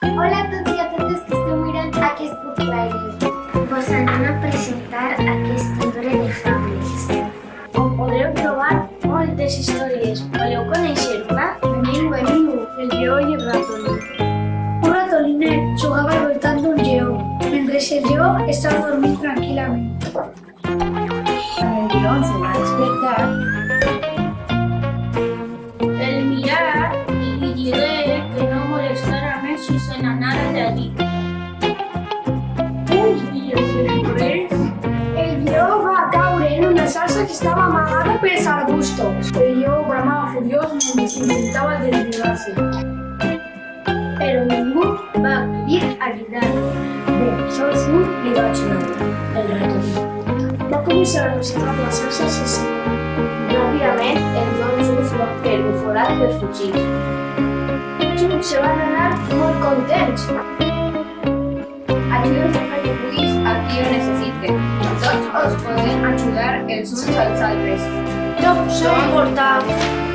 Hola a tots i a totes que esteu mirant aquest book trailer. Vos anem a presentar aquest llibre de fables, On podreu trobar moltes històries. Voleu conèixer una? Veniu, el lleó i el ratolí. Un ratolinet jugava al voltant d'un lleó, mentre el lleó estava dormint tranquil·lament. Quan el lleó se va despertar, El mirà i li digué que no molestara més si se n'anara d'allí. El lleó va caure en una salsa que estava amagada pels arbustos. El lleó bramava furiós mentre intentava desligar-se. Però ningú va acudir a ajudar-lo. Bé, sols un li va ajudar, el ratolí. Va començar a buscar la salsa sense. Ràpidament, els dos junts van fer un forat per fugir. Junts se van anar molt contents. ayúdense a que puguis a qui ho necessiten. Tots us poden ajudar els uns als altres. Jo soy importante.